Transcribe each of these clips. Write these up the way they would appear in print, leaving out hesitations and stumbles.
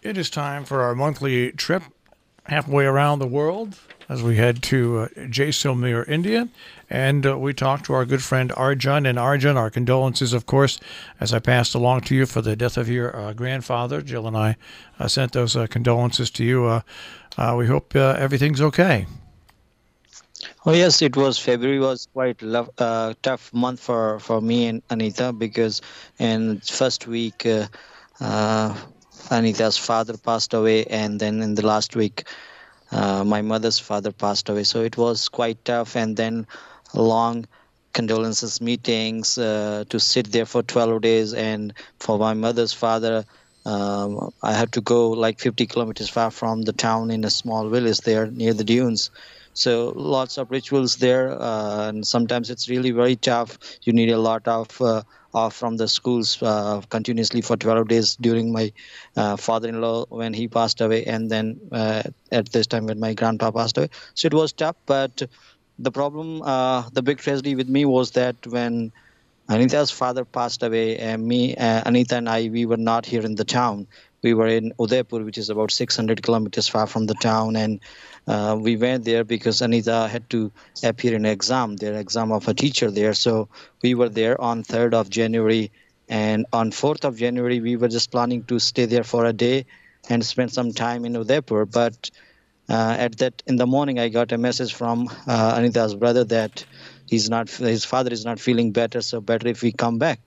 It is time for our monthly trip halfway around the world as we head to Jaisalmer, India. And we talk to our good friend Arjun. And Arjun, our condolences, of course, as I passed along to you for the death of your grandfather. Jill and I sent those condolences to you. We hope everything's okay. Oh yes, it was February was quite tough month for me and Anita because in first week uh, Anita's father passed away, and then in the last week my mother's father passed away. So it was quite tough, and then long condolences meetings to sit there for 12 days, and for my mother's father. I had to go like 50 kilometers far from the town in a small village there near the dunes. So lots of rituals there, and sometimes it's really very tough. You need a lot of off from the schools continuously for 12 days during my father-in-law when he passed away, and then at this time when my grandpa passed away. So it was tough, but the problem, the big tragedy with me was that when Anita's father passed away, and Anita and I, we were not here in the town. We were in Udaipur, which is about 600 kilometers far from the town, and we went there because Anita had to appear in their exam of a teacher there. So we were there on 3rd of January, and on 4th of January, we were just planning to stay there for a day and spend some time in Udaipur. But in the morning, I got a message from Anita's brother that his father is not feeling better, so better if we come back.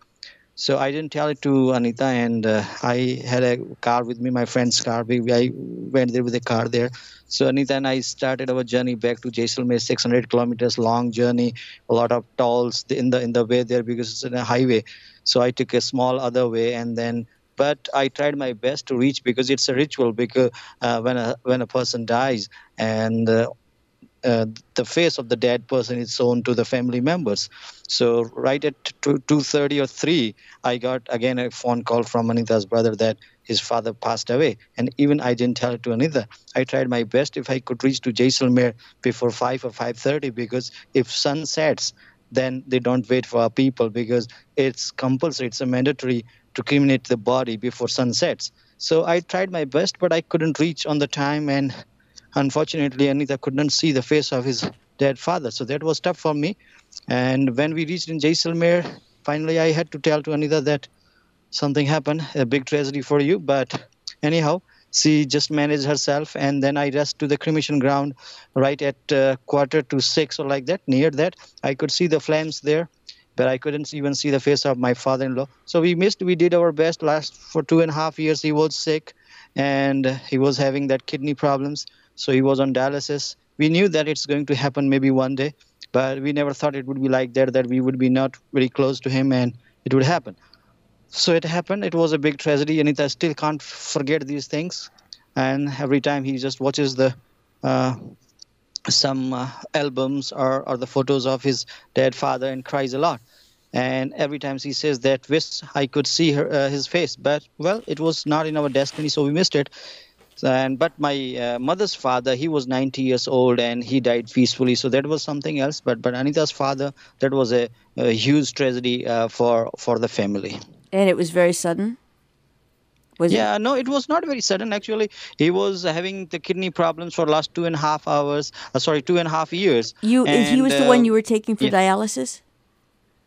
So I didn't tell it to Anita, and I had a car with me, my friend's car. I went there with a car there. So Anita and I started our journey back to Jaisalmer, 600 kilometers long journey, a lot of tolls in the way there because it's in a highway. So I took a small other way, and then but I tried my best to reach because it's a ritual. Because when a person dies, and the face of the dead person is shown to the family members. So right at 2:30 or 3, I got again a phone call from Anita's brother that his father passed away. And even I didn't tell it to Anita. I tried my best if I could reach to Jaisalmer before 5 or 5:30, because if sun sets, then they don't wait for our people, because it's compulsory, it's a mandatory to cremate the body before sun sets. So I tried my best, but I couldn't reach on the time, and unfortunately, Anita couldn't see the face of his dead father. So that was tough for me. And when we reached in Jaisalmer, finally I had to tell to Anita that something happened, a big tragedy for you. But anyhow, she just managed herself. And then I rushed to the cremation ground right at 5:45 or like that. Near that, I could see the flames there, but I couldn't even see the face of my father-in-law. So we did our best. Last for 2.5 years, he was sick, and he was having that kidney problems. So he was on dialysis. We knew that it's going to happen maybe one day, but we never thought it would be like that we would be not very close to him and it would happen. So it happened. It was a big tragedy. Anita still can't forget these things. And every time he just watches uh, some albums or the photos of his dead father and cries a lot. And every time he says that, wish I could see his face. But, well, it was not in our destiny, so we missed it. But my mother's father, he was 90 years old and he died peacefully. So that was something else. But Anita's father, that was a huge tragedy for the family. And it was very sudden? No, it was not very sudden. Actually, he was having the kidney problems for last 2.5 hours. 2.5 years. He was the one you were taking for dialysis?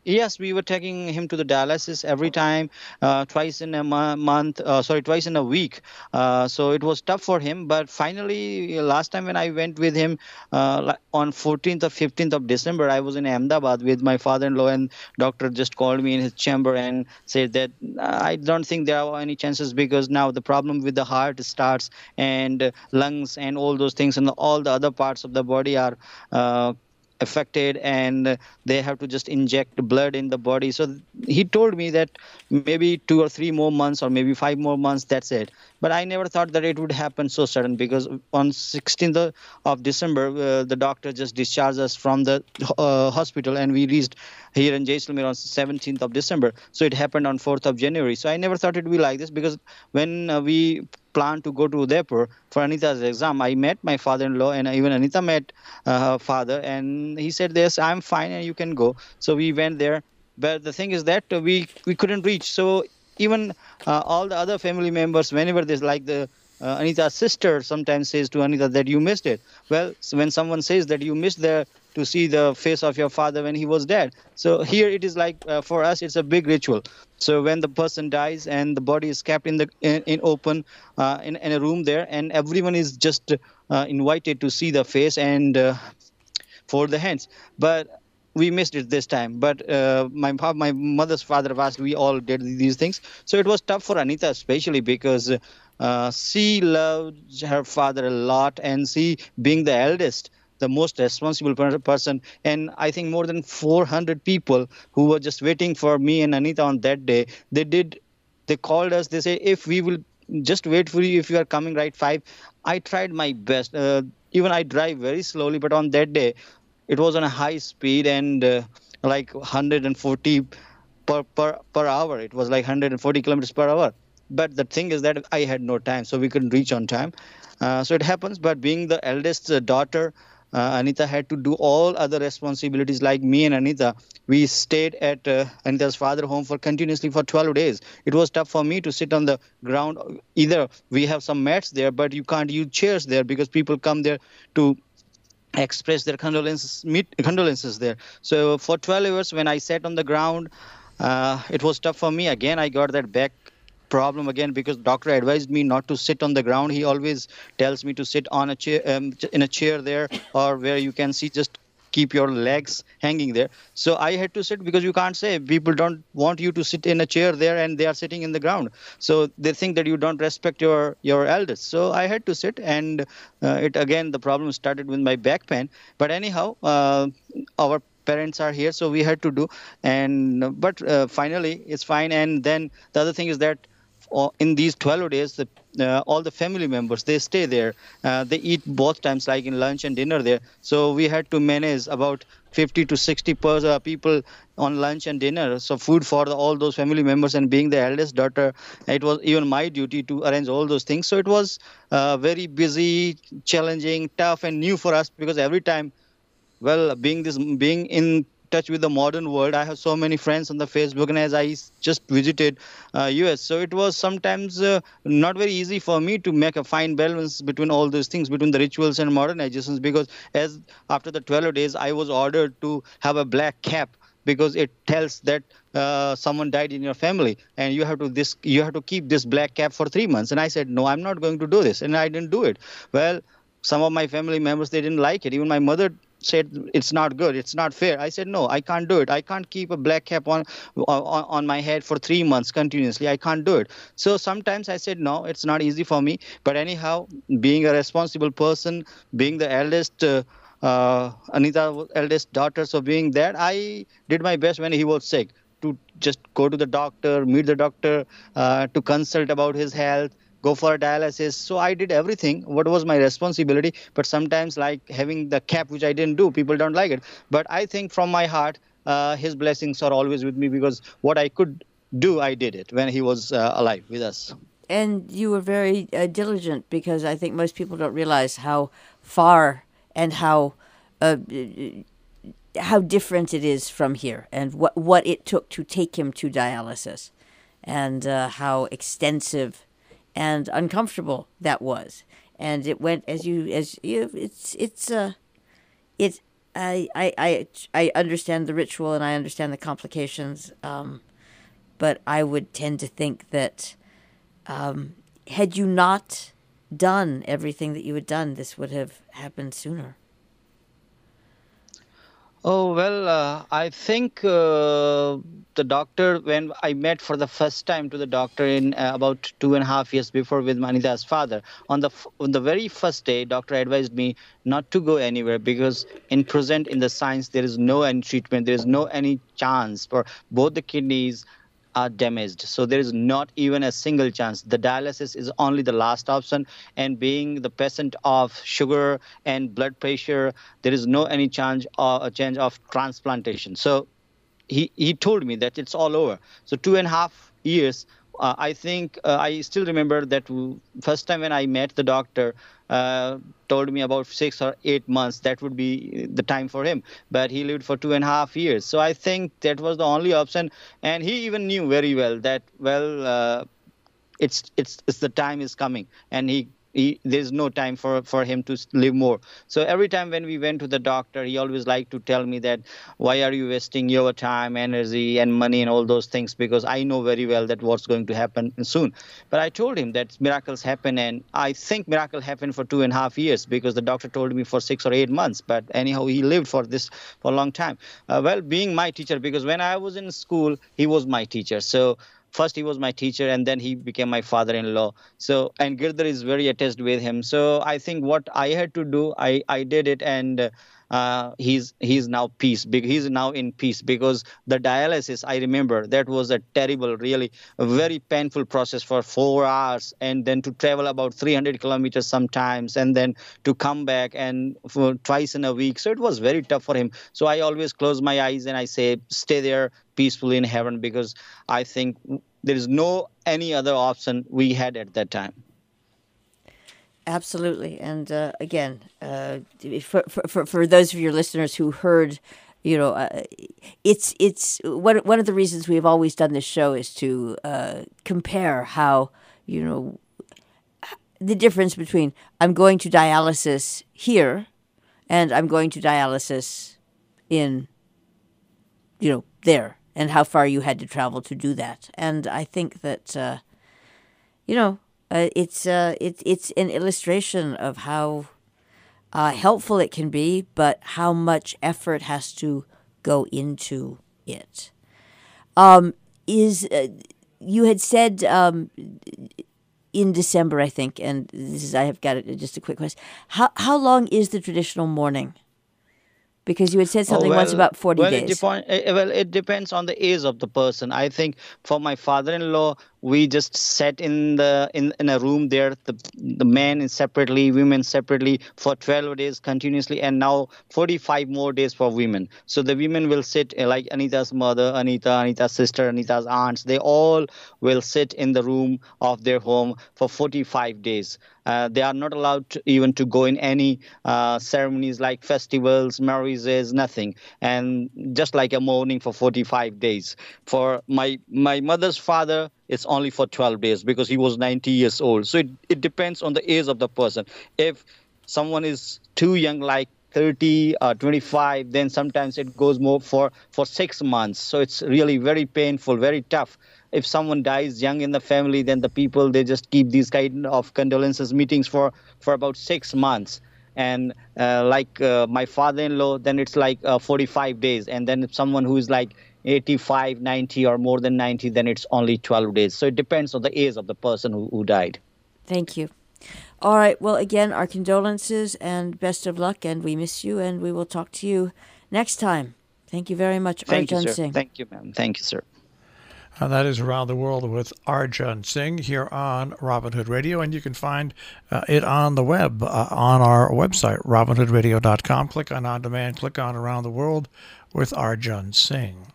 Yes, we were taking him to the dialysis every time, twice in a week. So it was tough for him. But finally, last time when I went with him on 14th or 15th of December, I was in Ahmedabad with my father-in-law, and doctor just called me in his chamber and said that I don't think there are any chances, because now the problem with the heart starts, and lungs and all those things and all the other parts of the body are affected, and they have to just inject blood in the body. So he told me that maybe 2 or 3 more months or maybe 5 more months, that's it. But I never thought that it would happen so sudden, because on 16th of December, the doctor just discharged us from the hospital, and we reached here in Jaisalmer on 17th of December. So it happened on 4th of January. So I never thought it would be like this, because when we planned to go to Udaipur for Anita's exam, I met my father-in-law, and even Anita met her father, and he said, yes, I'm fine and you can go. So we went there. But the thing is that we couldn't reach. So even all the other family members, whenever there's like the Anita's sister sometimes says to Anita that you missed it. Well, so when someone says that you missed to see the face of your father when he was dead. So here it is like for us, it's a big ritual. So when the person dies and the body is kept in open in a room there, and everyone is just invited to see the face and for the hands. But we missed it this time. But my mother's father passed. We all did these things. So it was tough for Anita, especially because she loved her father a lot, and she, being the eldest, the most responsible person, and I think more than 400 people who were just waiting for me and Anita on that day. They called us. They say, if we will just wait for you, if you are coming right 5. I tried my best. Even I drive very slowly, but on that day it was on a high speed, and like 140 per hour. It was like 140 kilometers per hour. But the thing is that I had no time, so we couldn't reach on time. So it happens. But being the eldest daughter, Anita had to do all other responsibilities. Like me and Anita, we stayed at Anita's father home for continuously for 12 days. It was tough for me to sit on the ground. Either we have some mats there, but you can't use chairs there because people come there to express their condolences there. So for 12 hours, when I sat on the ground, it was tough for me. Again, I got that back problem again because doctor advised me not to sit on the ground. He always tells me to sit on a chair, in a chair there, or where you can see, just keep your legs hanging there. So I had to sit because you can't say, people don't want you to sit in a chair there and they are sitting in the ground. So they think that you don't respect your elders. So I had to sit, and it again, the problem started with my back pain. But anyhow, our parents are here, so we had to do. And but finally it's fine. And then the other thing is that in these 12 days, all the family members, they stay there. They eat both times, like in lunch and dinner there. So we had to manage about 50 to 60 people on lunch and dinner. So food for all those family members. And being the eldest daughter, it was even my duty to arrange all those things. So it was very busy, challenging, tough, and new for us, because every time, well, being in touch with the modern world, I have so many friends on the Facebook, and as I just visited US, so it was sometimes not very easy for me to make a fine balance between all those things, between the rituals and modernizations, because as after the 12 days, I was ordered to have a black cap, because it tells that someone died in your family, and you have to keep this black cap for 3 months. And I said, no, I'm not going to do this, and I didn't do it. Well, some of my family members, they didn't like it. Even my mother said, it's not good, it's not fair. I said, no, I can't do it. I can't keep a black cap on my head for 3 months continuously. I can't do it. So sometimes I said, no, it's not easy for me. But anyhow, being a responsible person, being the eldest, Anita's eldest daughter, so being that, I did my best when he was sick to just go to the doctor, meet the doctor, to consult about his health, go for a dialysis. So I did everything. What was my responsibility? But sometimes, like having the cap, which I didn't do, people don't like it. But I think from my heart, his blessings are always with me, because what I could do, I did it when he was alive with us. And you were very diligent, because I think most people don't realize how far and how different it is from here, and what it took to take him to dialysis, and how extensive and uncomfortable that was. And it went I understand the ritual, and I understand the complications, but I would tend to think that had you not done everything that you had done, this would have happened sooner. Oh, well, I think the doctor, when I met for the first time to the doctor in about 2.5 years before with Manita's father, on the very first day, doctor advised me not to go anywhere, because in the science, there is no any treatment, there is no any chance for both the kidneys are damaged. So there is not even a single chance. The dialysis is only the last option. And being the patient of sugar and blood pressure, there is no any chance or a change of transplantation. So he told me that it's all over. So 2.5 years, I think I still remember that first time when I met the doctor, told me about 6 or 8 months, that would be the time for him. But he lived for 2.5 years. So I think that was the only option. And he even knew very well that, well, it's the time is coming, and there's no time for him to live more. So every time when we went to the doctor, he always liked to tell me that, why are you wasting your time, energy, and money, and all those things, because I know very well that what's going to happen soon. But I told him that miracles happen, and I think miracle happened for 2.5 years, because the doctor told me for 6 or 8 months. But anyhow, he lived for this for a long time. Well, being my teacher, because when I was in school, he was my teacher. So first he was my teacher, and then he became my father-in-law. So, and Girdhar is very attached with him. So I think what I had to do, I did it. And he's now he's now in peace, because the dialysis, I remember, that was a terrible, really a very painful process for 4 hours, and then to travel about 300 kilometers sometimes, and then to come back and for twice in a week. So it was very tough for him. So I always close my eyes and I say, stay there peacefully in heaven, because I think there is no any other option we had at that time. Absolutely, and again, for those of your listeners who heard, it's one of the reasons we have always done this show is to compare how the difference between I'm going to dialysis here and I'm going to dialysis in there, and how far you had to travel to do that. And I think that it's an illustration of how helpful it can be, but how much effort has to go into it. You had said in December, I think, and I have got just a quick question. How long is the traditional mourning? Because you had said something once about 40 days. It depends on the age of the person. I think for my father-in-law, we just sat in a room there, the men separately, women separately, for 12 days continuously, and now 45 more days for women. So the women will sit like Anita's mother, Anita's sister, Anita's aunts. They all will sit in the room of their home for 45 days. They are not allowed even to go in any ceremonies like festivals, marriages, nothing. And just like a mourning for 45 days. For my mother's father, it's only for 12 days, because he was 90 years old. So it depends on the age of the person. If someone is too young, like 30 or 25, then sometimes it goes more for 6 months. So it's really very painful, very tough. If someone dies young in the family, then the people, they just keep these kind of condolences meetings for about 6 months. And my father-in-law, then it's like 45 days. And then if someone who is like 85, 90 or more than 90, then it's only 12 days. So it depends on the age of the person who died. Thank you. All right. Well, again, our condolences and best of luck, and we miss you, and we will talk to you next time. Thank you very much, Arjun Singh. Thank you, ma'am. Thank you, sir. And that is Around the World with Arjun Singh here on Robin Hood Radio. And you can find it on the web, on our website, robinhoodradio.com. Click on demand, click on Around the World with Arjun Singh.